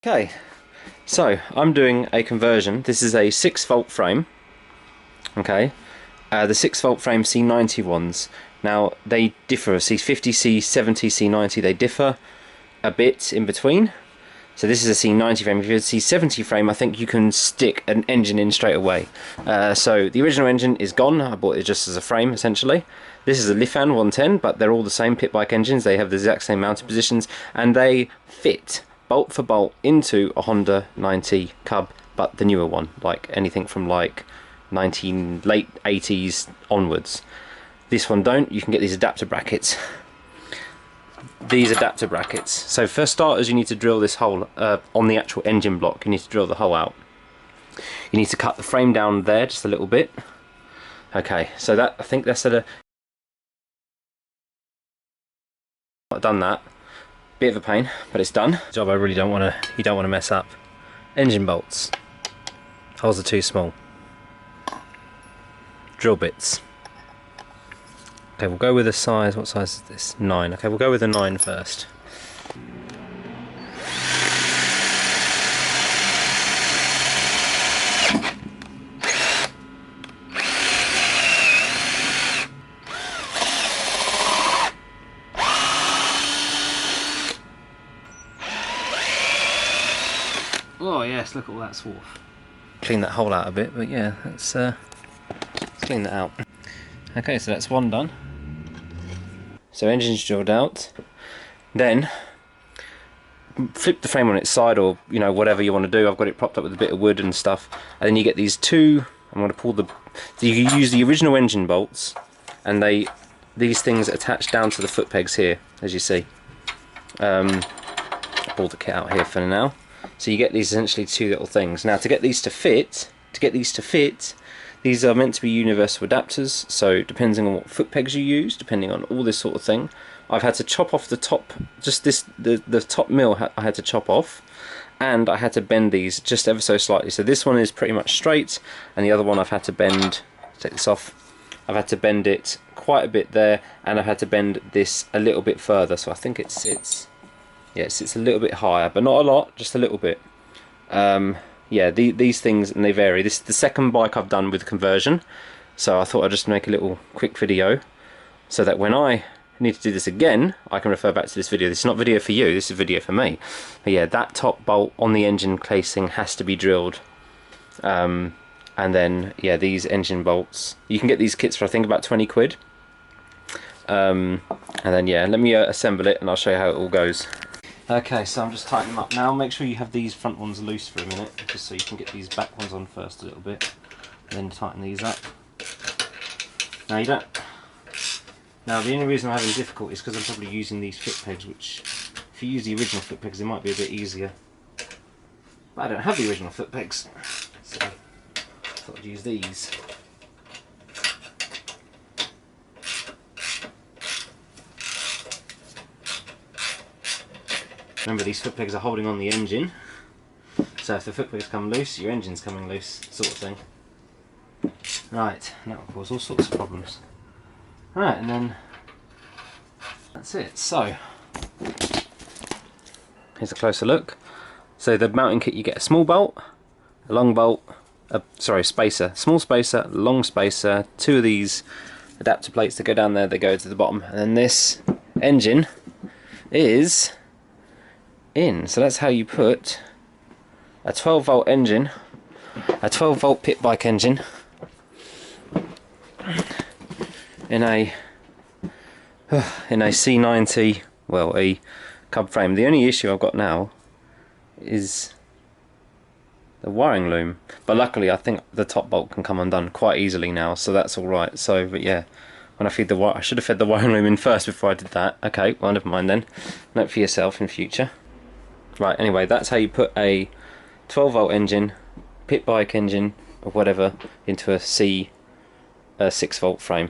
Okay, so I'm doing a conversion. This is a 6-volt frame. Okay, the 6-volt frame C90 ones. Now they differ. C50, C70, C90. They differ a bit in between. So this is a C90 frame. If you have a C70 frame, I think you can stick an engine in straight away. So the original engine is gone. I bought it just as a frame, essentially. This is a LIFAN 110, but they're all the same pit bike engines. They have the exact same mounting positions, and they fit bolt for bolt into a Honda 90 Cub, but the newer one, like anything from like late 80s onwards. This one don't. You can get these adapter brackets. These adapter brackets. So for starters, you need to drill this hole on the actual engine block. You need to drill the hole out. You need to cut the frame down there just a little bit. Okay, so that, I think that's at a... I've done that. Bit of a pain, but it's done. Job I really don't want to. You don't want to mess up. Engine bolts. Holes are too small. Drill bits. Okay, we'll go with a size. What size is this? 9. Okay, we'll go with a 9 first. Oh yes, look at all that swarf. Clean that hole out a bit, but yeah, let's clean that out. Okay, so that's one done. So engine's drilled out. Then flip the frame on its side, or you know, whatever you want to do. I've got it propped up with a bit of wood and stuff. And then you get these two. I'm going to pull the. So you can use the original engine bolts, and these things attach down to the foot pegs here, as you see. I'll pull the kit out here for now. So you get these essentially two little things. Now to get these to fit, these are meant to be universal adapters, so depending on what foot pegs you use, depending on all this sort of thing, I've had to chop off the top, just this, the top mill I had to chop off, and I had to bend these just ever so slightly. So this one is pretty much straight, and the other one I've had to bend, take this off, I've had to bend it quite a bit there, and I've had to bend this a little bit further, so I think it sits, yeah, it sits a little bit higher, but not a lot, just a little bit. Yeah, these things, and they vary. This is the second bike I've done with conversion, so I thought I'd just make a little quick video so that when I need to do this again, I can refer back to this video. This is not video for you, this is video for me. But yeah, that top bolt on the engine casing has to be drilled. And then, yeah, these engine bolts, you can get these kits for I think about 20 quid. And then, yeah, let me assemble it and I'll show you how it all goes. Okay, so I'm just tightening them up now. Make sure you have these front ones loose for a minute, just so you can get these back ones on first a little bit, and then tighten these up. Now you don't. Now the only reason I'm having difficulty is because I'm probably using these foot pegs, which if you use the original foot pegs, it might be a bit easier. But I don't have the original foot pegs, so I thought I'd use these. Remember, these foot pegs are holding on the engine, so if the foot pegs come loose, your engine's coming loose, sort of thing. Right, and that will cause all sorts of problems. Right, and then that's it. So here's a closer look. So the mounting kit, you get a small bolt, a long bolt, spacer, small spacer, long spacer, two of these adapter plates that go down there, they go to the bottom, and then this engine is in. So that's how you put a 12-volt engine, a 12-volt pit bike engine in a C90, well, a Cub frame. The only issue I've got now is the wiring loom, but luckily I think the top bolt can come undone quite easily now, so that's all right. So, but yeah, when I feed the wire, I should have fed the wiring loom in first before I did that. Okay, well, never mind then. Note for yourself in future. Right, anyway, that's how you put a 12-volt engine, pit bike engine, or whatever, into a 6-volt frame.